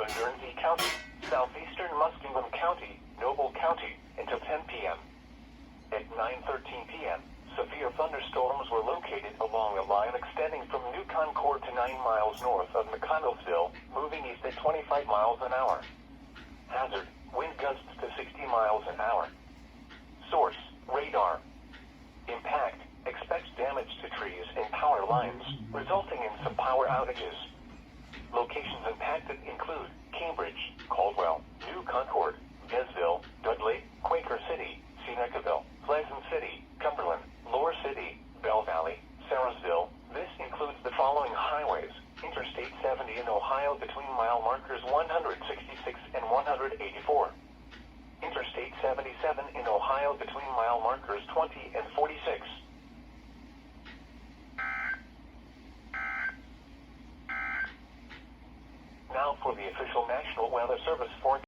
Franklin, Guernsey County, southeastern Muskegon County, Noble County, until 10 p.m. At 9:13 p.m., severe thunderstorms were located along a line extending from New Concord to 9 miles north of McConnellsville, moving east at 25 miles an hour. Hazard, wind gusts to 60 miles an hour. Source, radar. Impact, expects damage to trees and power lines, resulting in some power outages. Locations impacted include Cambridge, Caldwell, New Concord, Desville, Dudley, Quaker City, Senecaville, Pleasant City, Cumberland, Lower City, Bell Valley, Sarasville. This includes the following highways: Interstate 70 in Ohio between mile markers 166 and 184. Interstate 77 in Ohio between mile markers 20 and 46. Now for the official National Weather Service forecast.